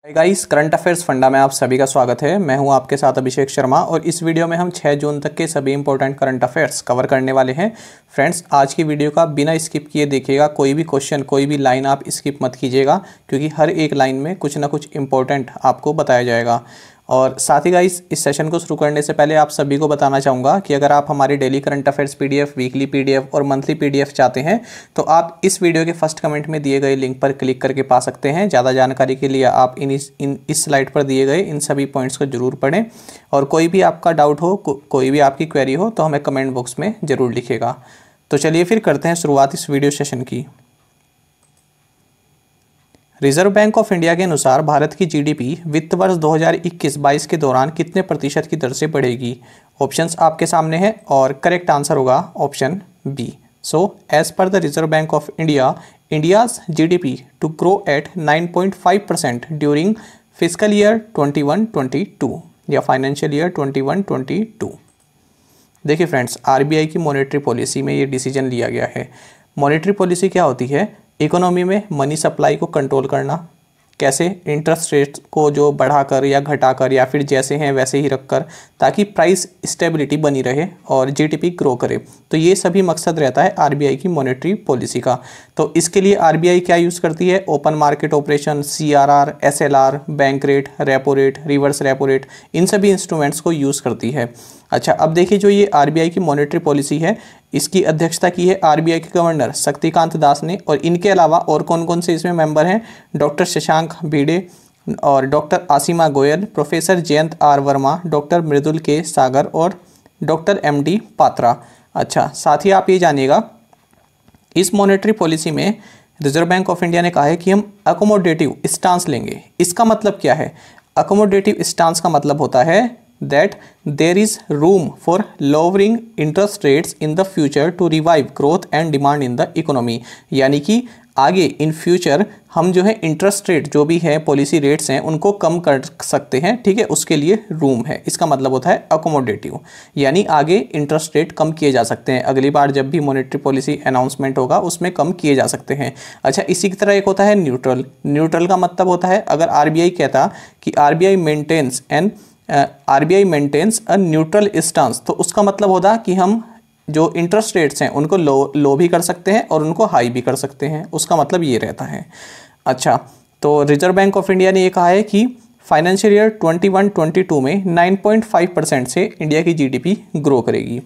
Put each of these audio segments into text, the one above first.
Guys, current affairs funda में आप सभी का स्वागत है। मैं हूं आपके साथ अभिषेक शर्मा और इस वीडियो में हम 6 जून तक के सभी इंपॉर्टेंट करंट अफेयर्स कवर करने वाले हैं। फ्रेंड्स, आज की वीडियो का बिना स्किप किए देखिएगा। कोई भी क्वेश्चन, कोई भी लाइन आप स्किप मत कीजिएगा, क्योंकि हर एक लाइन में कुछ ना कुछ इंपॉर्टेंट आपको बताया जाएगा। और साथ ही गाइस, इस सेशन को शुरू करने से पहले आप सभी को बताना चाहूँगा कि अगर आप हमारी daily current affairs PDF, weekly PDF और मंथली पीडीएफ चाहते हैं तो आप इस वीडियो के फर्स्ट कमेंट में दिए गए लिंक पर क्लिक करके पा सकते हैं। ज़्यादा जानकारी के लिए आप इस स्लाइड पर दिए गए इन सभी पॉइंट्स को जरूर पढ़ें। और कोई भी आपका डाउट हो, कोई भी आपकी क्वेरी हो तो हमें कमेंट बॉक्स में ज़रूर लिखिएगा। तो चलिए फिर करते हैं शुरुआत इस वीडियो सेशन की। रिजर्व बैंक ऑफ इंडिया के अनुसार भारत की जीडीपी वित्त वर्ष 2021-22 के दौरान कितने प्रतिशत की दर से बढ़ेगी? ऑप्शंस आपके सामने हैं और करेक्ट आंसर होगा option B. So as per the Reserve Bank of India, India's GDP to grow at 9.5% during physical year 21-22 या फाइनेंशियल ईयर 21-22। देखिए फ्रेंड्स, आरबीआई की मॉनेटरी पॉलिसी में ये डिसीजन लिया गया है। मॉनेटरी पॉलिसी क्या होती है? इकोनॉमी में मनी सप्लाई को कंट्रोल करना। कैसे? इंटरेस्ट रेट को जो बढ़ाकर या घटाकर या फिर जैसे हैं वैसे ही रखकर, ताकि प्राइस स्टेबिलिटी बनी रहे और जीडीपी ग्रो करे। तो ये सभी मकसद रहता है आरबीआई की मॉनेटरी पॉलिसी का। तो इसके लिए आरबीआई क्या यूज़ करती है? Open market operation, CRR, SLR, bank rate, repo rate, reverse repo rate, इन सभी इंस्ट्रूमेंट्स को यूज़ करती है। अच्छा, अब देखिए, जो ये आरबीआई की मॉनेटरी पॉलिसी है, इसकी अध्यक्षता की है आरबीआई के गवर्नर शक्तिकांत दास ने। और इनके अलावा और कौन कौन से इसमें मेंबर हैं? डॉक्टर शशांक भिडे और doctor Ashima Goyal, professor Jayant R Varma, doctor Mridul K Sagar और डॉक्टर एमडी पात्रा। अच्छा, साथ ही आप ये जानिएगा, इस मॉनेटरी पॉलिसी में रिजर्व बैंक ऑफ इंडिया ने कहा है कि हम अकोमोडेटिव स्टांस लेंगे। इसका मतलब क्या है? अकोमोडेटिव स्टांस का मतलब होता है that there is room for lowering interest rates in the future to revive growth and demand in the economy। यानी कि आगे इन फ्यूचर हम जो है इंटरेस्ट रेट जो भी है, पॉलिसी रेट्स हैं, उनको कम कर सकते हैं। ठीक है, उसके लिए रूम है। इसका मतलब होता है अकोमोडेटिव, यानी आगे इंटरेस्ट रेट कम किए जा सकते हैं। अगली बार जब भी मॉनेटरी पॉलिसी अनाउंसमेंट होगा उसमें कम किए जा सकते हैं। अच्छा, इसी की तरह एक होता है न्यूट्रल। न्यूट्रल का मतलब होता है, अगर आरबीआई कहता कि RBI maintains a neutral stance, तो उसका मतलब होता कि हम जो इंटरेस्ट रेट्स हैं उनको लो भी कर सकते हैं और उनको हाई भी कर सकते हैं। उसका मतलब ये रहता है। अच्छा, तो रिजर्व बैंक ऑफ इंडिया ने ये कहा है कि फाइनेंशियल ईयर 21-22 में 9.5% से इंडिया की जीडीपी ग्रो करेगी।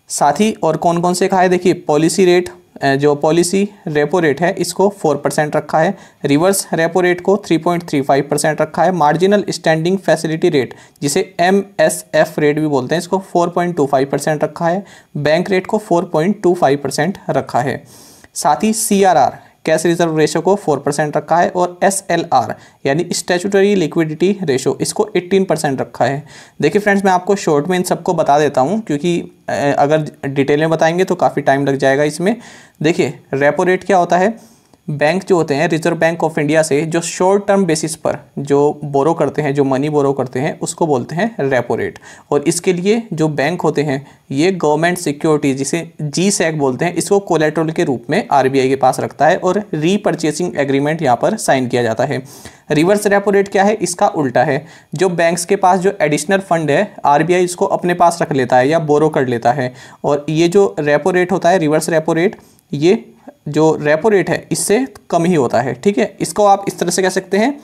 साथ ही और कौन कौन से कहा है? देखिए, पॉलिसी रेट, जो पॉलिसी रेपो रेट है इसको 4% रखा है। रिवर्स रेपो रेट को 3.35% रखा है। मार्जिनल स्टैंडिंग फैसिलिटी रेट, जिसे MSF रेट भी बोलते हैं, इसको 4.25% रखा है। बैंक रेट को 4.25% रखा है। साथ ही CRR, कैश रिजर्व रेशो को 4% रखा है। और SLR यानी स्टैट्यूटरी लिक्विडिटी रेशो, इसको 18% रखा है। देखिए फ्रेंड्स, मैं आपको शॉर्ट में इन सबको बता देता हूँ, क्योंकि अगर डिटेल में बताएंगे तो काफ़ी टाइम लग जाएगा इसमें। देखिए, रेपो रेट क्या होता है? बैंक जो होते हैं रिजर्व बैंक ऑफ इंडिया से जो शॉर्ट टर्म बेसिस पर जो बोरो करते हैं, जो मनी बोरो करते हैं, उसको बोलते हैं रेपो रेट। और इसके लिए जो बैंक होते हैं, ये गवर्नमेंट सिक्योरिटी, जिसे GSEC बोलते हैं, इसको कोलेटरल के रूप में आरबीआई के पास रखता है और रीपर्चेसिंग एग्रीमेंट यहाँ पर साइन किया जाता है। रिवर्स रेपो रेट क्या है? इसका उल्टा है। जो बैंक्स के पास जो एडिशनल फंड है, आरबीआई इसको अपने पास रख लेता है या बोरो कर लेता है। और ये जो रेपो रेट होता है, रिवर्स रेपो रेट, ये जो रेपो रेट है इससे कम ही होता है। ठीक है, इसको आप इस तरह से कह सकते हैं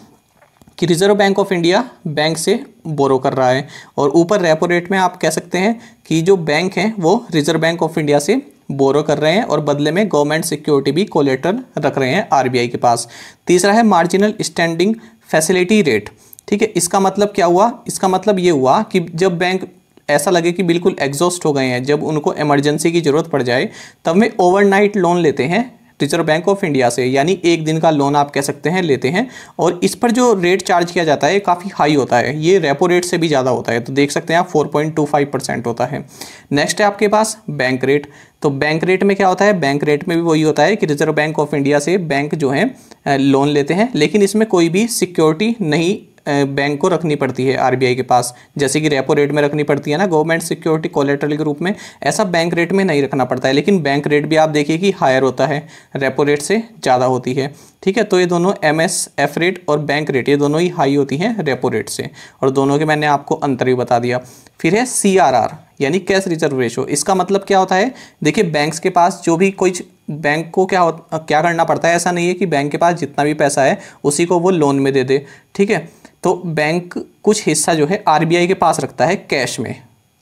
कि reserve Bank of India bank से बोरो कर रहा है, और ऊपर रेपो रेट में आप कह सकते हैं कि जो बैंक हैं वो रिजर्व बैंक ऑफ इंडिया से बोरो कर रहे हैं और बदले में गवर्नमेंट सिक्योरिटी भी कोलेटरल रख रहे हैं आरबीआई के पास। तीसरा है मार्जिनल स्टैंडिंग फैसिलिटी रेट। ठीक है, इसका मतलब क्या हुआ? इसका मतलब ये हुआ कि जब बैंक ऐसा लगे कि बिल्कुल एग्जॉस्ट हो गए हैं, जब उनको इमरजेंसी की ज़रूरत पड़ जाए, तब वे ओवरनाइट लोन लेते हैं रिजर्व बैंक ऑफ इंडिया से, यानी एक दिन का लोन आप कह सकते हैं लेते हैं। और इस पर जो रेट चार्ज किया जाता है काफ़ी हाई होता है, ये रेपो रेट से भी ज़्यादा होता है। तो देख सकते हैं आप 4.25% होता है। नेक्स्ट है आपके पास बैंक रेट। तो बैंक रेट में क्या होता है? बैंक रेट में भी वही होता है कि रिजर्व बैंक ऑफ इंडिया से बैंक जो है लोन लेते हैं, लेकिन इसमें कोई भी सिक्योरिटी नहीं बैंक को रखनी पड़ती है आरबीआई के पास, जैसे कि रेपो रेट में रखनी पड़ती है ना गवर्नमेंट सिक्योरिटी कोलेटरल के रूप में, ऐसा बैंक रेट में नहीं रखना पड़ता है। लेकिन बैंक रेट भी आप देखिए कि हायर होता है, रेपो रेट से ज़्यादा होती है। ठीक है। तो ये दोनों MSF रेट और बैंक रेट ये दोनों ही हाई होती हैं रेपो रेट से, और दोनों के मैंने आपको अंतर भी बता दिया। फिर है CRR यानी कैश रिजर्व रेशो। इसका मतलब क्या होता है, देखिए बैंक्स के पास जो भी कोई, बैंक को क्या करना पड़ता है, ऐसा नहीं है कि बैंक के पास जितना भी पैसा है उसी को वो लोन में दे दे, ठीक है। तो बैंक कुछ हिस्सा जो है RBI के पास रखता है कैश में,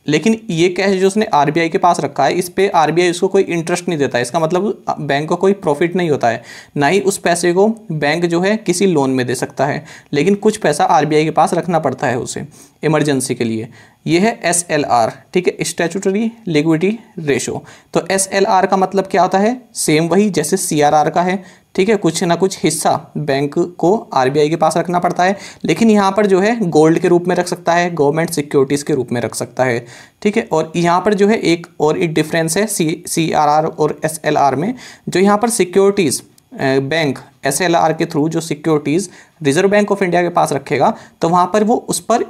लेकिन ये कैश जो उसने RBI के पास रखा है इस पे RBI उसको कोई इंटरेस्ट नहीं देता है। इसका मतलब बैंक को कोई प्रॉफिट नहीं होता है, ना ही उस पैसे को बैंक जो है किसी लोन में दे सकता है, लेकिन कुछ पैसा RBI के पास रखना पड़ता है उसे इमरजेंसी के लिए। ये है SLR, ठीक है, स्टैट्यूटरी लिक्विडिटी रेशो। तो SLR का मतलब क्या होता है, सेम वही जैसे CRR का है, ठीक है। कुछ ना कुछ हिस्सा बैंक को RBI के पास रखना पड़ता है, लेकिन यहाँ पर जो है गोल्ड के रूप में रख सकता है, गवर्नमेंट सिक्योरिटीज़ के रूप में रख सकता है, ठीक है। और यहाँ पर जो है एक और एक डिफरेंस है CRR और SLR में, जो यहाँ पर सिक्योरिटीज़ बैंक SLR के थ्रू जो securities reserve Bank of India के पास रखेगा तो वहाँ पर वो उस पर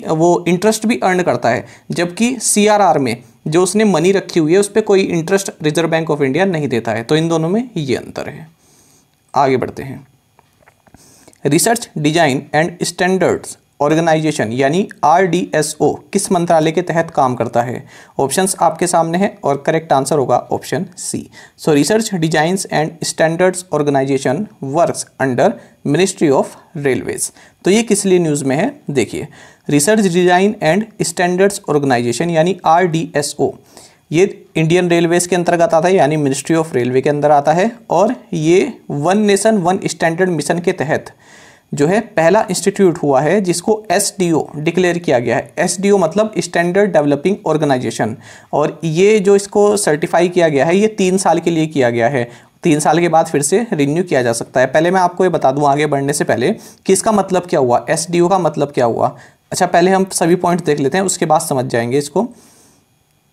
वो इंटरेस्ट भी अर्न करता है, जबकि CRR में जो उसने मनी रखी हुई है उस पर कोई interest reserve Bank of India नहीं देता है। तो इन दोनों में ये अंतर है। आगे बढ़ते हैं। Research Design and Standards Organisation यानी RDSO किस मंत्रालय के तहत काम करता है? ऑप्शंस आपके सामने हैं और करेक्ट आंसर होगा option C. So Research Designs and Standards Organisation works under Ministry of Railways. तो ये किस लिए न्यूज़ में है, देखिए। Research Design and Standards Organisation यानी RDSO ये इंडियन रेलवेज के अंतर्गत आता है, यानी मिनिस्ट्री ऑफ रेलवे के अंदर आता है, और ये one nation one standard mission के तहत जो है पहला इंस्टीट्यूट हुआ है जिसको SDO डिक्लेयर किया गया है। SDO मतलब स्टैंडर्ड डेवलपिंग ऑर्गेनाइजेशन, और ये जो इसको सर्टिफाई किया गया है ये 3 साल के लिए किया गया है। 3 साल के बाद फिर से रिन्यू किया जा सकता है। पहले मैं आपको ये बता दूं आगे बढ़ने से पहले कि इसका मतलब क्या हुआ, SDO का मतलब क्या हुआ। अच्छा, पहले हम सभी पॉइंट देख लेते हैं, उसके बाद समझ जाएंगे इसको।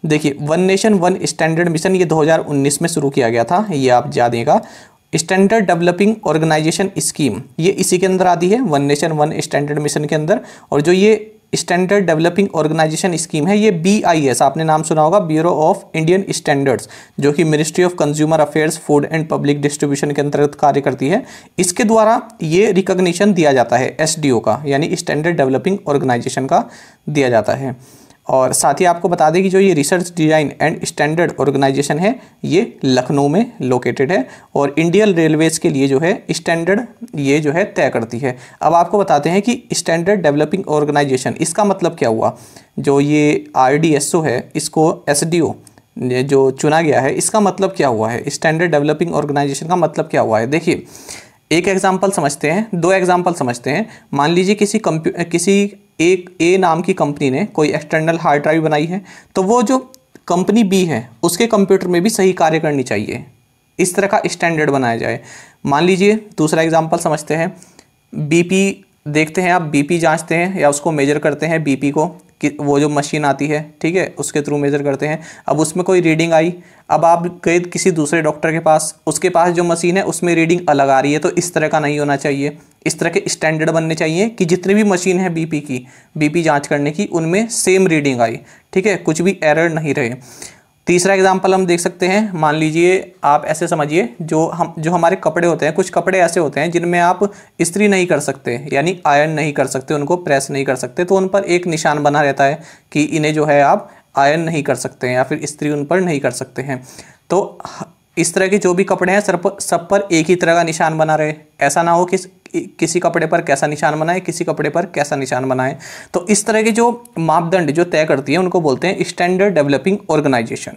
देखिए, one nation one standard mission ये 2019 में शुरू किया गया था, ये आप जानिएगा। स्टैंडर्ड डेवलपिंग ऑर्गेनाइजेशन स्कीम ये इसी के अंदर आती है, one nation one standard mission के अंदर। और जो ये स्टैंडर्ड डेवलपिंग ऑर्गेनाइजेशन स्कीम है ये BIS, आपने नाम सुना होगा, ब्यूरो ऑफ इंडियन स्टैंडर्ड्स, जो कि ministry of consumer affairs food and public distribution के अंतर्गत कार्य करती है। इसके द्वारा ये रिकॉग्निशन दिया जाता है SDO का, यानी स्टैंडर्ड डेवलपिंग ऑर्गेनाइजेशन का दिया जाता है। और साथ ही आपको बता दें कि जो ये Research Design and Standard Organisation है ये लखनऊ में लोकेटेड है, और इंडियन रेलवेज के लिए जो है स्टैंडर्ड ये जो है तय करती है। अब आपको बताते हैं कि स्टैंडर्ड डेवलपिंग ऑर्गेनाइजेशन इसका मतलब क्या हुआ। जो ये RDSO है इसको SDO जो चुना गया है इसका मतलब क्या हुआ है, स्टैंडर्ड डेवलपिंग ऑर्गेनाइजेशन का मतलब क्या हुआ है। देखिए, एक एग्जाम्पल समझते हैं, 2 एग्जाम्पल समझते हैं। मान लीजिए किसी एक A नाम की कंपनी ने कोई एक्सटर्नल हार्ड ड्राइव बनाई है, तो वो जो कंपनी B है उसके कंप्यूटर में भी सही कार्य करनी चाहिए, इस तरह का स्टैंडर्ड बनाया जाए। मान लीजिए दूसरा एग्जांपल समझते हैं। BP देखते हैं आप, BP जांचते हैं या उसको मेजर करते हैं, BP को कि वो जो मशीन आती है, ठीक है, उसके थ्रू मेजर करते हैं। अब उसमें कोई रीडिंग आई, अब आप गए किसी दूसरे डॉक्टर के पास, उसके पास जो मशीन है उसमें रीडिंग अलग आ रही है, तो इस तरह का नहीं होना चाहिए। इस तरह के स्टैंडर्ड बनने चाहिए कि जितनी भी मशीन है BP जांच करने की उनमें सेम रीडिंग आई, ठीक है, कुछ भी एरर नहीं रहे। तीसरा एग्जाम्पल हम देख सकते हैं। मान लीजिए आप ऐसे समझिए, जो हमारे कपड़े होते हैं, कुछ कपड़े ऐसे होते हैं जिनमें आप इस्त्री नहीं कर सकते, यानी आयरन नहीं कर सकते, उनको प्रेस नहीं कर सकते, तो उन पर एक निशान बना रहता है कि इन्हें जो है आप आयरन नहीं कर सकते हैं या फिर इस्त्री उन पर नहीं कर सकते हैं। तो इस तरह के जो भी कपड़े हैं सब पर एक ही तरह का निशान बना रहे, ऐसा ना हो कि किसी कपड़े पर कैसा निशान बनाए, किसी कपड़े पर कैसा निशान बनाए। तो इस तरह के जो मापदंड जो तय करती है उनको बोलते हैं स्टैंडर्ड डेवलपिंग ऑर्गेनाइजेशन।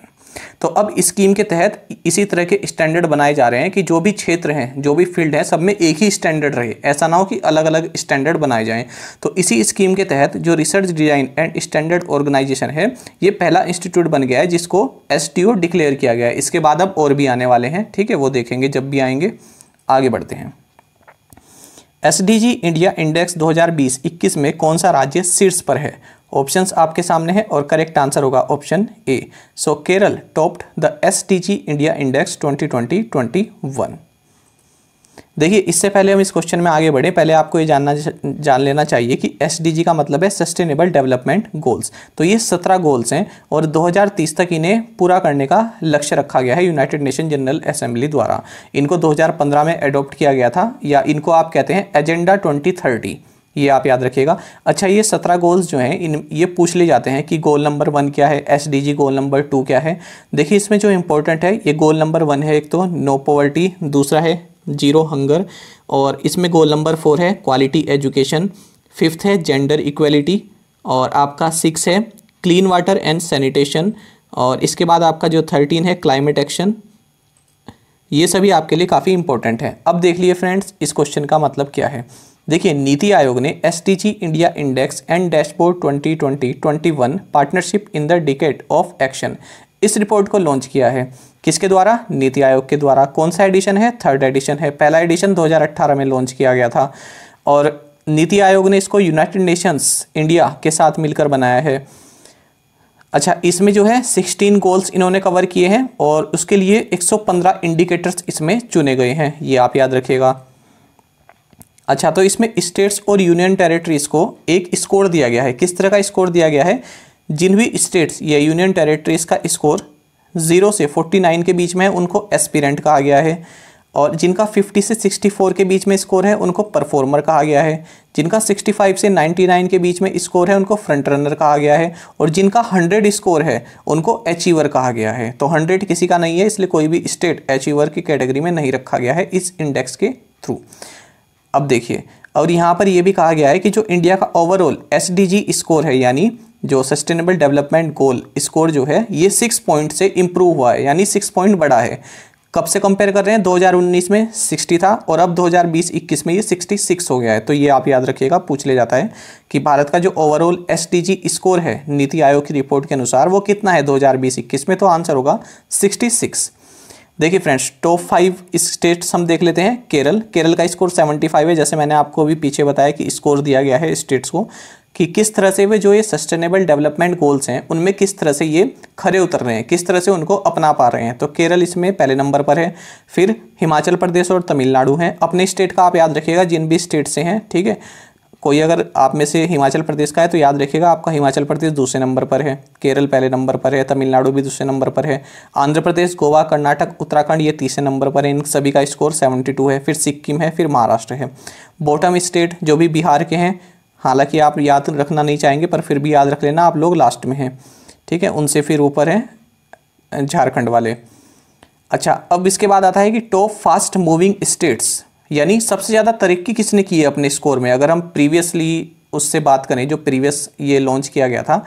तो अब स्कीम के तहत इसी तरह के स्टैंडर्ड बनाए जा रहे हैं कि जो भी क्षेत्र हैं, जो भी फील्ड है, सब में एक ही स्टैंडर्ड रहे, ऐसा ना हो कि अलग अलग स्टैंडर्ड बनाए जाएं। तो इसी स्कीम के तहत जो Research Design and Standard Organisation है ये पहला इंस्टीट्यूट बन गया है जिसको SDO डिक्लेयर किया गया है। इसके बाद अब और भी आने वाले हैं, ठीक है, वो देखेंगे जब भी आएंगे। आगे बढ़ते हैं। SDG इंडिया इंडेक्स 2020-21 में कौन सा राज्य शीर्ष पर है? ऑप्शंस आपके सामने हैं और करेक्ट आंसर होगा option A। So Kerala topped the SDG India index 2020-21। देखिए इससे पहले हम इस क्वेश्चन में आगे बढ़े, पहले आपको ये जान लेना चाहिए कि एसडीजी का मतलब है सस्टेनेबल डेवलपमेंट गोल्स। तो ये 17 गोल्स हैं और 2030 तक इन्हें पूरा करने का लक्ष्य रखा गया है यूनाइटेड नेशन जनरल असेंबली द्वारा। इनको 2015 में एडॉप्ट किया गया था, या इनको आप कहते हैं एजेंडा 2030, ये आप याद रखिएगा। अच्छा, ये 17 गोल्स जो हैं ये पूछ ले जाते हैं कि गोल नंबर 1 क्या है, एसडीजी गोल नंबर 2 क्या है। देखिए इसमें जो इंपॉर्टेंट है, ये गोल नंबर 1 है, एक तो नो पॉवर्टी, दूसरा है जीरो हंगर, और इसमें गोल नंबर 4 है क्वालिटी एजुकेशन, 5th है जेंडर इक्वलिटी, और आपका 6 है क्लीन वाटर एंड सैनिटेशन, और इसके बाद आपका जो 13 है क्लाइमेट एक्शन। ये सभी आपके लिए काफ़ी इंपॉर्टेंट है। अब देख लिए फ्रेंड्स इस क्वेश्चन का मतलब क्या है। देखिए नीति आयोग ने SDG India index and dashboard 2020-21 partnership in the decade of action, इस रिपोर्ट को लॉन्च किया है। किसके द्वारा? नीति आयोग के द्वारा। कौन सा एडिशन है? 3rd एडिशन है। पहला एडिशन 2018 में लॉन्च किया गया था, और नीति आयोग ने इसको यूनाइटेड नेशंस इंडिया के साथ मिलकर बनाया है। अच्छा, इसमें जो है 16 गोल्स इन्होंने कवर किए हैं, और उसके लिए 115 इंडिकेटर्स इसमें चुने गए हैं, ये आप याद रखिएगा। अच्छा, तो इसमें स्टेट्स और यूनियन टेरिटरीज को एक स्कोर दिया गया है। किस तरह का स्कोर दिया गया है? जिन भी स्टेट्स या यूनियन टेरिटरीज का स्कोर 0 से 49 के बीच में है उनको एस्पिरेंट कहा गया है, और जिनका 50 से 64 के बीच में स्कोर है उनको परफॉर्मर कहा गया है, जिनका 65 से 99 के बीच में स्कोर है उनको फ्रंट रनर कहा गया है, और जिनका 100 स्कोर है उनको अचीवर कहा गया है। तो 100 किसी का नहीं है, इसलिए कोई भी स्टेट अचीवर की कैटेगरी में नहीं रखा गया है इस इंडेक्स के थ्रू। अब देखिए, और यहाँ पर यह भी कहा गया है कि जो इंडिया का ओवरऑल एसडीजी स्कोर है, यानी जो सस्टेनेबल डेवलपमेंट गोल स्कोर जो है, ये 6 पॉइंट से इम्प्रूव हुआ है, यानी 6 पॉइंट बढ़ा है। कब से कंपेयर कर रहे हैं? 2019 में 60 था, और अब 2020-21 में ये 66 हो गया है। तो ये आप याद रखिएगा, पूछ ले जाता है कि भारत का जो ओवरऑल एसडीजी स्कोर है नीति आयोग की रिपोर्ट के अनुसार वो कितना है 2020-21 में, तो आंसर होगा 66। देखिए फ्रेंड्स, टॉप 5 स्टेट्स हम देख लेते हैं। केरल का स्कोर 75 है, जैसे मैंने आपको अभी पीछे बताया कि स्कोर दिया गया है स्टेट्स को कि किस तरह से वे जो ये सस्टेनेबल डेवलपमेंट गोल्स हैं उनमें किस तरह से ये खरे उतर रहे हैं, किस तरह से उनको अपना पा रहे हैं। तो केरल इसमें पहले नंबर पर है, फिर हिमाचल प्रदेश और तमिलनाडु हैं। अपने स्टेट का आप याद रखिएगा, जिन भी स्टेट से हैं, ठीक है। कोई अगर आप में से हिमाचल प्रदेश का है तो याद रखिएगा आपका हिमाचल प्रदेश दूसरे नंबर पर है, केरल पहले नंबर पर है, तमिलनाडु भी दूसरे नंबर पर है, आंध्र प्रदेश, गोवा, कर्नाटक, उत्तराखंड ये तीसरे नंबर पर है। इन सभी का स्कोर 72 है। फिर सिक्किम है, फिर महाराष्ट्र है। बॉटम स्टेट जो भी बिहार के हैं, हालांकि आप याद रखना नहीं चाहेंगे पर फिर भी याद रख लेना, आप लोग लास्ट में हैं, ठीक है। उनसे फिर ऊपर है झारखंड वाले। अच्छा, अब इसके बाद आता है कि टॉप फास्ट मूविंग स्टेट्स, यानी सबसे ज़्यादा तरक्की किसने की है अपने स्कोर में। अगर हम प्रीवियसली उससे बात करें, जो प्रीवियस ये लॉन्च किया गया था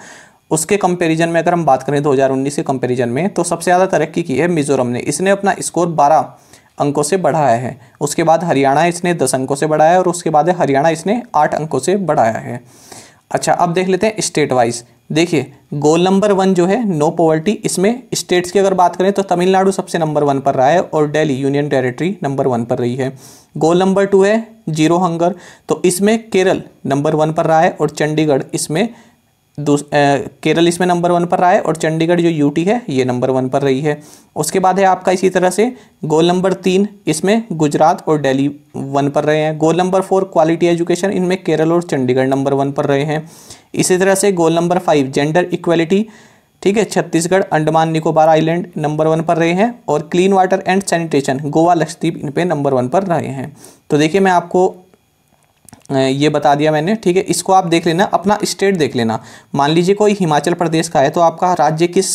उसके कंपैरिजन में अगर हम बात करें 2019 के कंपैरिजन में, तो सबसे ज़्यादा तरक्की की है मिजोरम ने। इसने अपना स्कोर 12 अंकों से बढ़ाया है। उसके बाद हरियाणा इसने 10 अंकों से बढ़ाया है, और उसके बाद है हरियाणा इसने 8 अंकों से बढ़ाया है। अच्छा, अब देख लेते हैं स्टेट वाइज। देखिए, गोल नंबर 1 जो है नो पॉवर्टी, इसमें स्टेट्स की अगर बात करें तो तमिलनाडु सबसे नंबर 1 पर रहा है, और दिल्ली यूनियन टेरिटरी नंबर 1 पर रही है। गोल नंबर 2 है जीरो हंगर, तो इसमें केरल नंबर 1 पर रहा है, और चंडीगढ़ इसमें केरल इसमें नंबर 1 पर रहा है, और चंडीगढ़ जो यूटी है ये नंबर 1 पर रही है। उसके बाद है आपका इसी तरह से गोल नंबर 3, इसमें गुजरात और दिल्ली 1 पर रहे हैं। गोल नंबर 4 क्वालिटी एजुकेशन, इनमें केरल और चंडीगढ़ नंबर 1 पर रहे हैं। इसी तरह से गोल नंबर 5 जेंडर इक्वलिटी, ठीक है, छत्तीसगढ़, अंडमान निकोबार आइलैंड नंबर 1 पर रहे हैं, और clean water and sanitation Goa, Lakshadweep इन पे नंबर 1 पर रहे हैं। तो देखिए, मैं आपको ये बता दिया मैंने, ठीक है। इसको आप देख लेना, अपना स्टेट देख लेना। मान लीजिए कोई हिमाचल प्रदेश का है, तो आपका राज्य किस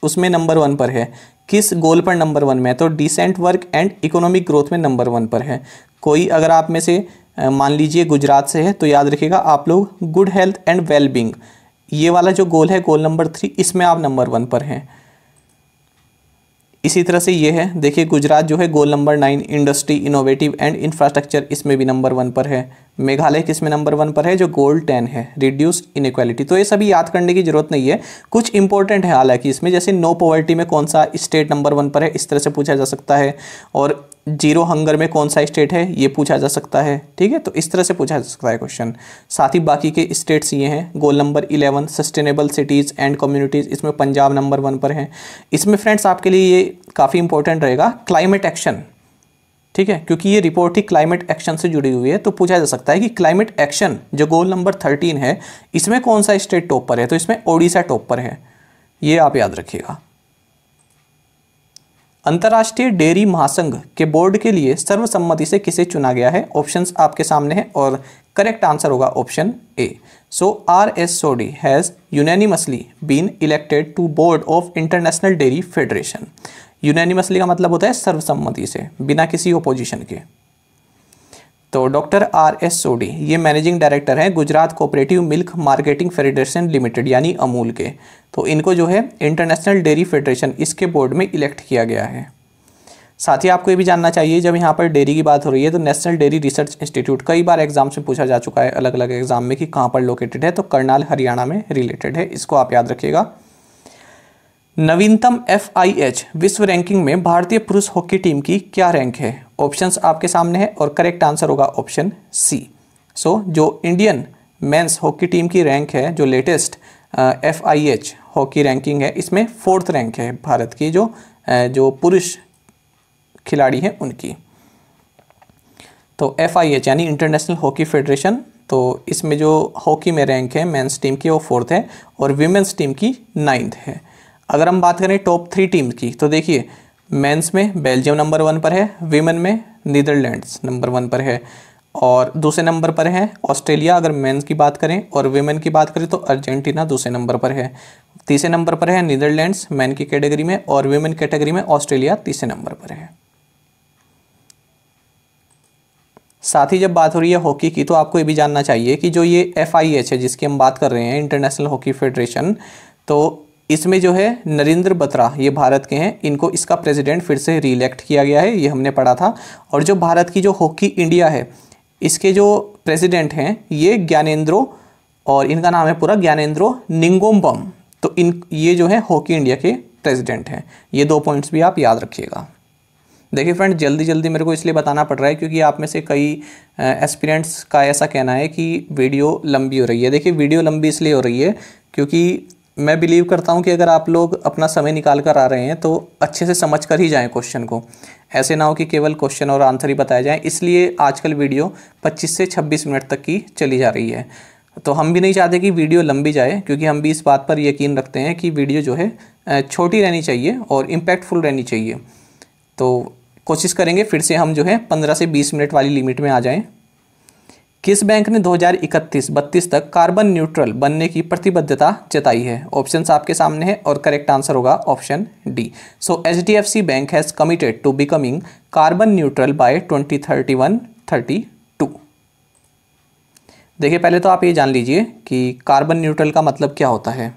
उसमें नंबर 1 पर है, किस गोल पर नंबर 1 में है, तो decent work and economic growth में नंबर 1 पर है। कोई अगर आप में से मान लीजिए गुजरात से है, तो याद रखिएगा आप लोग गुड हेल्थ एंड वेलबींग, ये वाला जो गोल है गोल नंबर 3, इसमें आप नंबर 1 पर हैं। इसी तरह से ये है, देखिए गुजरात जो है goal number 9 industry, innovative and infrastructure, इसमें भी नंबर 1 पर है। मेघालय किस में नंबर 1 पर है, जो गोल 10 है, रिड्यूस इनइक्वालिटी। तो ये सभी याद करने की जरूरत नहीं है, कुछ इंपॉर्टेंट है हालांकि इसमें, जैसे नो पॉवर्टी में कौन सा स्टेट नंबर 1 पर है, इस तरह से पूछा जा सकता है, और जीरो हंगर में कौन सा स्टेट है ये पूछा जा सकता है, ठीक है। तो इस तरह से पूछा जा सकता है क्वेश्चन। साथ ही बाकी के स्टेट्स ये हैं, goal number 11 sustainable cities and communities, इसमें पंजाब नंबर 1 पर है। इसमें फ्रेंड्स आपके लिए ये काफ़ी इंपॉर्टेंट रहेगा, क्लाइमेट एक्शन, ठीक है, क्योंकि ये रिपोर्ट ही क्लाइमेट एक्शन से जुड़ी हुई है, तो पूछा जा सकता है कि क्लाइमेट एक्शन जो गोल नंबर 13 है, इसमें कौन सा स्टेट टॉप पर है, तो इसमें ओडिशा टॉप पर है, ये आप याद रखिएगा। अंतर्राष्ट्रीय डेयरी महासंघ के बोर्ड के लिए सर्वसम्मति से किसे चुना गया है? ऑप्शंस आपके सामने हैं और करेक्ट आंसर होगा option A. So RS Sodhi has unanimously been elected to Board of International Dairy Federation. Unanimously का मतलब होता है सर्वसम्मति से, बिना किसी ओपोजिशन के। तो डॉक्टर RS सोडी ये मैनेजिंग डायरेक्टर हैं Gujarat cooperative milk marketing federation limited यानी अमूल के। तो इनको जो है इंटरनेशनल डेयरी फेडरेशन इसके बोर्ड में इलेक्ट किया गया है। साथ ही आपको ये भी जानना चाहिए, जब यहाँ पर डेयरी की बात हो रही है तो नेशनल डेयरी रिसर्च इंस्टीट्यूट कई बार एग्जाम से पूछा जा चुका है अलग अलग एग्जाम में कि कहाँ पर लोकेटेड है, तो करनाल हरियाणा में रिलेटेड है, इसको आप याद रखिएगा। नवीनतम FIH विश्व रैंकिंग में भारतीय पुरुष हॉकी टीम की क्या रैंक है? ऑप्शंस आपके सामने है और करेक्ट आंसर होगा ऑप्शन सी। सो जो इंडियन मेंस हॉकी टीम की रैंक है, जो लेटेस्ट FIH हॉकी रैंकिंग है, इसमें 4th रैंक है भारत की, जो पुरुष खिलाड़ी हैं उनकी। तो FIH यानी इंटरनेशनल हॉकी फेडरेशन, तो इसमें जो हॉकी में रैंक है मेंस टीम की वो 4th है और विमेंस टीम की 9th है। अगर हम बात करें टॉप 3 टीम की, तो देखिए मेंस में बेल्जियम नंबर 1 पर है, वीमेन में नीदरलैंड्स नंबर 1 पर है और दूसरे नंबर पर है ऑस्ट्रेलिया अगर मेंस की बात करें, और वीमेन की बात करें तो अर्जेंटीना दूसरे नंबर पर है। तीसरे नंबर पर है नीदरलैंड्स मेन की कैटेगरी में, और वीमेन कैटेगरी में ऑस्ट्रेलिया तीसरे नंबर पर है। साथ ही जब बात हो रही है हॉकी की, तो आपको ये भी जानना चाहिए कि जो ये FIH है जिसकी हम बात कर रहे हैं इंटरनेशनल हॉकी फेडरेशन, तो इसमें जो है नरेंद्र बत्रा ये भारत के हैं, इनको इसका प्रेसिडेंट फिर से रीइलेक्ट किया गया है, ये हमने पढ़ा था। और जो भारत की जो हॉकी इंडिया है इसके जो प्रेसिडेंट हैं ये ज्ञानेंद्रो, और इनका नाम है पूरा ज्ञानेंद्रो निंगोमबम। तो ये जो है हॉकी इंडिया के प्रेसिडेंट हैं। ये 2 पॉइंट्स भी आप याद रखिएगा। देखिए फ्रेंड, जल्दी जल्दी मेरे को इसलिए बताना पड़ रहा है क्योंकि आप में से कई एस्पिरेंट्स का ऐसा कहना है कि वीडियो लंबी हो रही है। देखिए वीडियो लंबी इसलिए हो रही है क्योंकि मैं बिलीव करता हूं कि अगर आप लोग अपना समय निकाल कर आ रहे हैं तो अच्छे से समझ कर ही जाएं क्वेश्चन को, ऐसे ना हो कि केवल क्वेश्चन और आंसर ही बताए जाएं। इसलिए आजकल वीडियो 25 से 26 मिनट तक की चली जा रही है। तो हम भी नहीं चाहते कि वीडियो लंबी जाए, क्योंकि हम भी इस बात पर यकीन रखते हैं कि वीडियो जो है छोटी रहनी चाहिए और इम्पैक्टफुल रहनी चाहिए। तो कोशिश करेंगे फिर से हम जो है 15 से 20 मिनट वाली लिमिट में आ जाएं। किस बैंक ने 2031-32 तक कार्बन न्यूट्रल बनने की प्रतिबद्धता जताई है? ऑप्शंस आपके सामने है और करेक्ट आंसर होगा option D. So HDFC bank has committed to becoming carbon neutral by 2031-32। देखिए पहले तो आप ये जान लीजिए कि कार्बन न्यूट्रल का मतलब क्या होता है।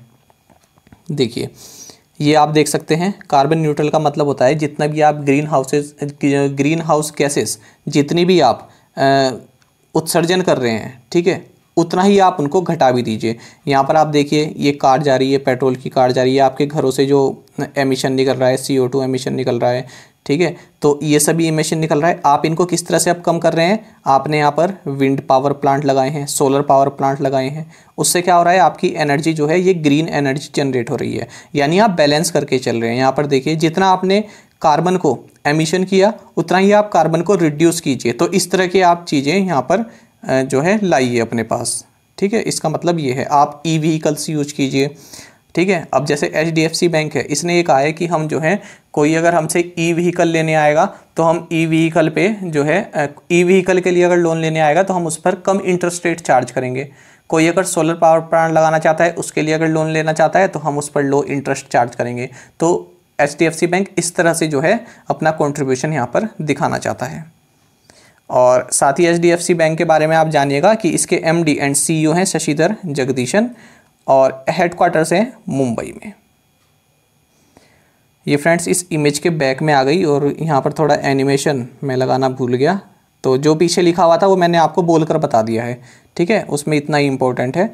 देखिए ये आप देख सकते हैं, कार्बन न्यूट्रल का मतलब होता है जितना भी आप ग्रीन हाउस गैसेस जितनी भी आप उत्सर्जन कर रहे हैं, ठीक है, उतना ही आप उनको घटा भी दीजिए। यहाँ पर आप देखिए ये कार जा रही है, पेट्रोल की कार जा रही है, आपके घरों से जो एमिशन निकल रहा है, CO2 एमिशन निकल रहा है, ठीक है, तो ये सभी एमिशन निकल रहा है। आप इनको किस तरह से अब कम कर रहे हैं? आपने यहाँ पर विंड पावर प्लांट लगाए हैं, सोलर पावर प्लांट लगाए हैं, उससे क्या हो रहा है, आपकी एनर्जी जो है ये ग्रीन एनर्जी जनरेट हो रही है, यानी आप बैलेंस करके चल रहे हैं। यहाँ पर देखिए जितना आपने कार्बन को एमिशन किया उतना ही आप कार्बन को रिड्यूस कीजिए। तो इस तरह की आप चीज़ें यहाँ पर जो है लाइए अपने पास, ठीक है। इसका मतलब ये है आप ई-व्हीकल्स यूज कीजिए, ठीक है। अब जैसे HDFC बैंक है, इसने ये कहा है कि हम जो है कोई अगर हमसे ई-व्हीकल लेने आएगा तो हम ई-व्हीकल पे जो है ई-व्हीकल के लिए अगर लोन लेने आएगा तो हम उस पर कम इंटरेस्ट रेट चार्ज करेंगे। कोई अगर सोलर पावर प्लांट लगाना चाहता है उसके लिए अगर लोन लेना चाहता है तो हम उस पर लो इंटरेस्ट चार्ज करेंगे। तो HDFC बैंक इस तरह से जो है अपना कंट्रीब्यूशन यहाँ पर दिखाना चाहता है। और साथ ही HDFC बैंक के बारे में आप जानिएगा कि इसके MD एंड CEO हैं शशिधर जगदीशन और हेडक्वार्टर्स हैं मुंबई में। ये फ्रेंड्स इस इमेज के बैक में आ गई और यहाँ पर थोड़ा एनिमेशन मैं लगाना भूल गया, तो जो पीछे लिखा हुआ था वो मैंने आपको बोलकर बता दिया है, ठीक है, उसमें इतना ही इम्पोर्टेंट है।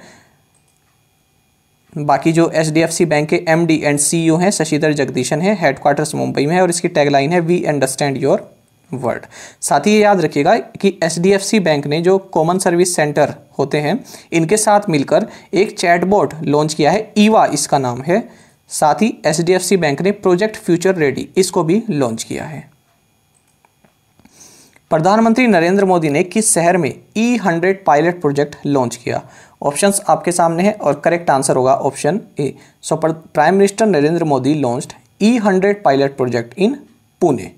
बाकी जो HDFC बैंक के MD एंड CEO हैं शशिधर जगदीशन है, हेडक्वार्टर्स मुंबई में है और इसकी टैगलाइन है वी अंडरस्टैंड योर वर्ड। साथ ही ये याद रखिएगा कि HDFC बैंक ने जो कॉमन सर्विस सेंटर होते हैं इनके साथ मिलकर एक चैटबॉट लॉन्च किया है, ईवा इसका नाम है। साथ ही HDFC बैंक ने प्रोजेक्ट फ्यूचर रेडी इसको भी लॉन्च किया है। प्रधानमंत्री नरेंद्र मोदी ने किस शहर में E100 पायलट प्रोजेक्ट लॉन्च किया? ऑप्शंस आपके सामने हैं और करेक्ट आंसर होगा option A. So prime minister Narendra Modi launched E100 pilot project in Pune.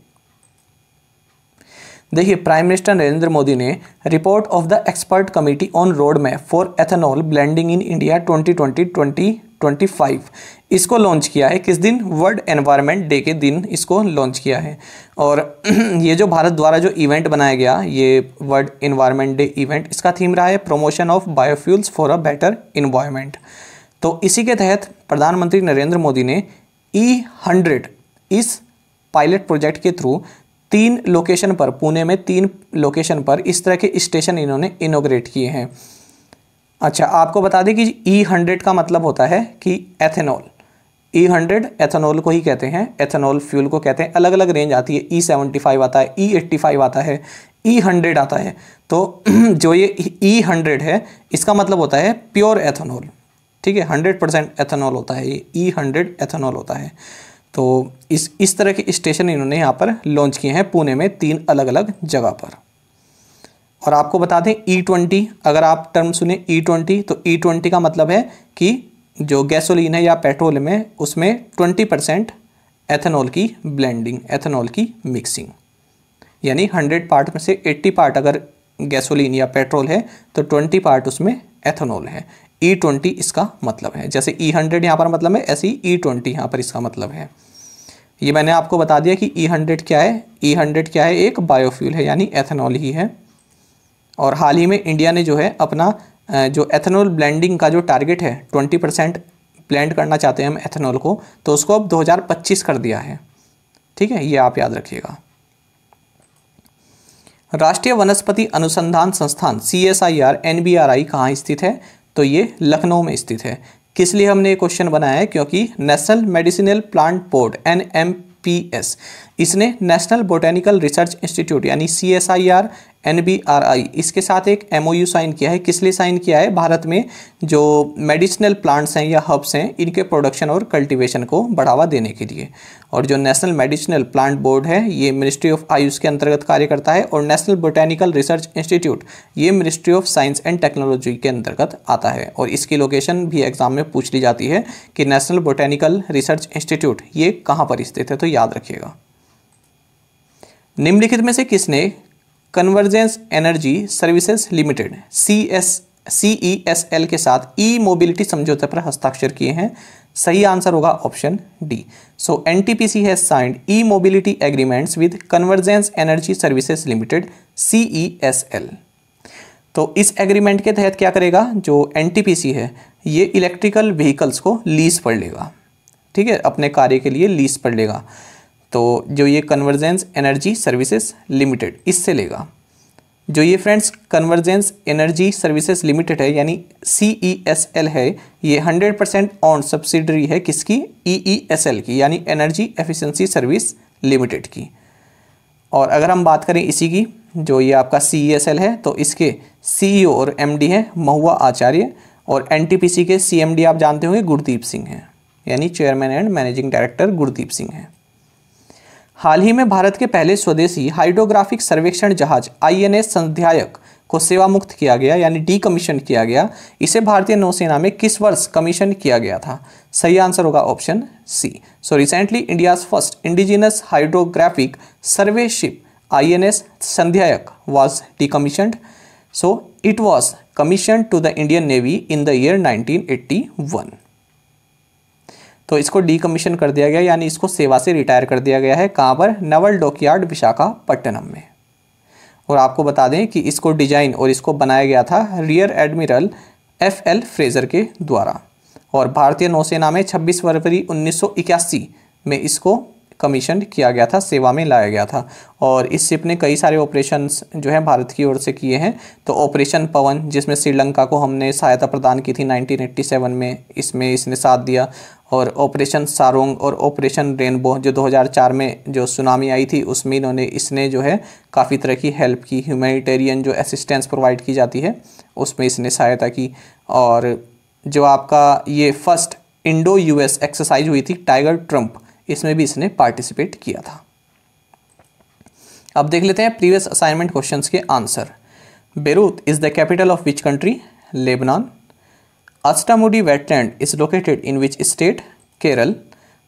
देखिए, प्राइम मिनिस्टर नरेंद्र मोदी ने report of the expert committee on road map for ethanol blending in India 2020-2025 इसको launch किया है। किस दिन? वर्ल्ड एनवायरनमेंट डे के दिन इसको लॉन्च किया है। और ये जो भारत द्वारा जो इवेंट बनाया गया, ये वर्ल्ड एनवायरनमेंट डे इवेंट, इसका थीम रहा है promotion of biofuels for a better environment. तो इसी के तहत प्रधानमंत्री नरेंद्र मोदी ने E100 इस पायलट प्रोजेक्ट के थ्रू 3 लोकेशन पर, पुणे में 3 लोकेशन पर इस तरह के स्टेशन इन्होंने इनोग्रेट किए हैं। अच्छा, आपको बता दें कि E100 का मतलब होता है कि एथेनॉल। E100 एथेनॉल को ही कहते हैं, एथेनॉल फ्यूल को कहते हैं। अलग अलग रेंज आती है, E75 आता है, E85 आता है, E100 आता है। तो जो ये E100 है, इसका मतलब होता है प्योर एथेनॉल। ठीक है, 100% एथेनॉल होता है, ये E100 एथेनॉल होता है। तो इस तरह के स्टेशन इन्होंने यहाँ पर लॉन्च किए हैं पुणे में 3 अलग अलग जगह पर। और आपको बता दें E20, अगर आप टर्म सुने E20, तो E20 का मतलब है कि जो गैसोलीन है या पेट्रोल में, उसमें 20% एथेनॉल की ब्लेंडिंग, एथेनॉल की मिक्सिंग, यानी 100 पार्ट में से 80 पार्ट अगर गैसोलीन या पेट्रोल है तो 20 पार्ट उसमें एथेनॉल है। E20 इसका मतलब है। जैसे E100 यहाँ पर मतलब है, ऐसे ही E20 यहाँ पर इसका मतलब है। ये मैंने आपको बता दिया कि E100 क्या है। E100 क्या है? एक बायोफ्यूल है, यानी एथेनॉल ही है। और हाल ही में इंडिया ने जो है अपना जो एथेनॉल ब्लेंडिंग का जो टारगेट है, 20% ब्लेंड करना चाहते हैं हम एथेनॉल को, तो उसको अब 2025 कर दिया है। ठीक है, ये आप याद रखिएगा। राष्ट्रीय वनस्पति अनुसंधान संस्थान CSIR NBRI कहाँ स्थित है? तो ये लखनऊ में स्थित है। किस लिए हमने ये क्वेश्चन बनाया है? क्योंकि national medicinal plant board NMPS, इसने नेशनल बोटेनिकल रिसर्च इंस्टीट्यूट यानी CSIR NBRI इसके साथ एक MOU साइन किया है। किस लिए साइन किया है? भारत में जो मेडिसिनल प्लांट्स हैं या हर्ब्स हैं, इनके प्रोडक्शन और कल्टीवेशन को बढ़ावा देने के लिए। और जो नेशनल मेडिसिनल प्लांट बोर्ड है, ये मिनिस्ट्री ऑफ आयुष के अंतर्गत कार्य करता है। और नेशनल बोटेनिकल रिसर्च इंस्टीट्यूट ये ministry of science and technology के अंतर्गत आता है। और इसकी लोकेशन भी एग्जाम में पूछ ली जाती है कि नेशनल बोटेनिकल रिसर्च इंस्टीट्यूट ये कहाँ पर स्थित है, तो याद रखिएगा। निम्नलिखित में से किसने convergence energy services limited CESL के साथ ई-मोबिलिटी समझौते पर हस्ताक्षर किए हैं? सही आंसर होगा option D. So NTPC has signed e-mobility agreements with convergence energy services limited CESL। तो इस एग्रीमेंट के तहत क्या करेगा? जो NTPC है, ये इलेक्ट्रिकल व्हीकल्स को लीज पर लेगा। ठीक है, अपने कार्य के लिए लीज पर लेगा। तो जो ये कन्वर्जेंस एनर्जी सर्विसेज लिमिटेड इससे लेगा। जो ये friends convergence energy services limited है यानी CESL है, ये 100% ऑन सब्सिडरी है किसकी? EESL की, यानी एनर्जी एफिशिएंसी सर्विस लिमिटेड की। और अगर हम बात करें इसी की, जो ये आपका CESL है, तो इसके CEO और MD हैं महुआ आचार्य। और NTPC के CMD आप जानते होंगे गुरदीप सिंह हैं, यानी chairman and managing director Gurdeep Singh हैं। हाल ही में भारत के पहले स्वदेशी हाइड्रोग्राफिक सर्वेक्षण जहाज INS संध्यायक को सेवा मुक्त किया गया, यानी डीकमीशन किया गया। इसे भारतीय नौसेना में किस वर्ष कमीशन किया गया था? सही आंसर होगा option C. So recently India's first indigenous hydrographic survey ship INS Sandhayak was decommissioned. So it was commissioned to the Indian Navy in the year 1981. तो इसको डीकमीशन कर दिया गया, यानी इसको सेवा से रिटायर कर दिया गया है। कहाँ पर? नेवल डॉकयार्ड विशाखापट्टनम में। और आपको बता दें कि इसको डिजाइन और इसको बनाया गया था रियर एडमिरल FL फ्रेजर के द्वारा। और भारतीय नौसेना में 26 फरवरी 1981 में इसको कमीशन किया गया था, सेवा में लाया गया था। और इस शिप ने कई सारे ऑपरेशंस जो है भारत की ओर से किए हैं। तो ऑपरेशन पवन, जिसमें श्रीलंका को हमने सहायता प्रदान की थी 1987 में, इसमें इसने साथ दिया। और ऑपरेशन सारोंग और ऑपरेशन रेनबो जो 2004 में जो सुनामी आई थी, उसमें इसने जो है काफ़ी तरह की हेल्प की, ह्यूमैनिटेरियन जो असिस्टेंस प्रोवाइड की जाती है उसमें इसने सहायता की। और जो आपका ये फर्स्ट इंडो US एक्सरसाइज हुई थी टाइगर ट्रम्प, इसमें भी इसने पार्टिसिपेट किया था। अब देख लेते हैं प्रीवियस असाइनमेंट क्वेश्चंस के answer. Beirut is the capital of which country? Lebanon. Ashtamudi wetland is located in which state? Kerala.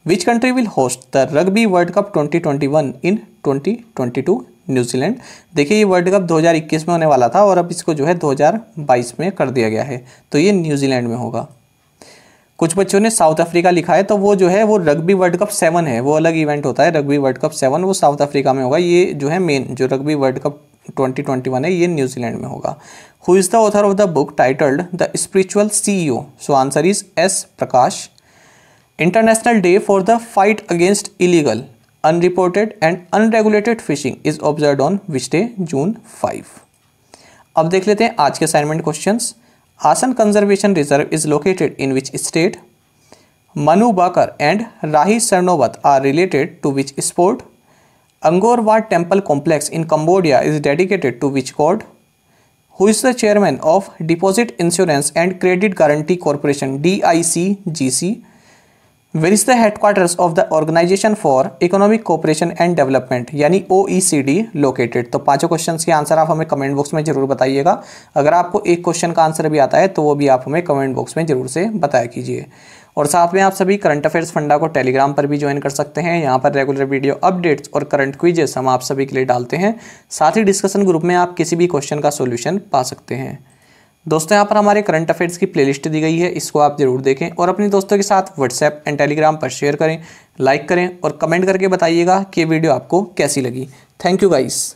Which country will host the rugby world cup 2021 in 2022? New Zealand. देखिए ये वर्ल्ड कप 2021 में होने वाला था और अब इसको जो है 2022 में कर दिया गया है, तो ये न्यूजीलैंड में होगा। कुछ बच्चों ने साउथ अफ्रीका लिखा है, तो वो जो है वो रग्बी वर्ल्ड कप 7 है, वो अलग इवेंट होता है। रग्बी वर्ल्ड कप 7 वो साउथ अफ्रीका में होगा। ये जो है मेन जो रग्बी वर्ल्ड कप 2021 है ये न्यूजीलैंड में होगा। Who is the author of the book titled the spiritual CEO? So answer is S. Prakash. International day for the fight against illegal, unreported and unregulated fishing is observed on which day? June 5। अब देख लेते हैं आज के assignment questions. Asan conservation reserve is located in which state? Manu Bhaker and Rahi Sarnobat are related to which sport? Angkor Wat temple complex in Cambodia is dedicated to which god? Who is the chairman of Deposit Insurance and Credit Guarantee Corporation DICGC? Where is the headquarters of the Organisation for Economic Cooperation and Development यानी OECD located? तो पांचों questions के answer आप हमें comment box में जरूर बताइएगा। अगर आपको एक क्वेश्चन का आंसर भी आता है तो वो भी आप हमें कमेंट बॉक्स में जरूर से बताया कीजिए। और साथ में आप सभी करंट अफेयर्स फंडा को टेलीग्राम पर भी ज्वाइन कर सकते हैं। यहाँ पर रेगुलर वीडियो अपडेट्स और करंट क्विजेस हम आप सभी के लिए डालते हैं। साथ ही डिस्कशन ग्रुप में आप किसी भी क्वेश्चन का सोल्यूशन पा सकते हैं। दोस्तों यहाँ पर हमारे करंट अफेयर्स की प्लेलिस्ट दी गई है, इसको आप जरूर देखें और अपने दोस्तों के साथ व्हाट्सएप एंड टेलीग्राम पर शेयर करें, लाइक करें और कमेंट करके बताइएगा कि वीडियो आपको कैसी लगी। Thank you guys.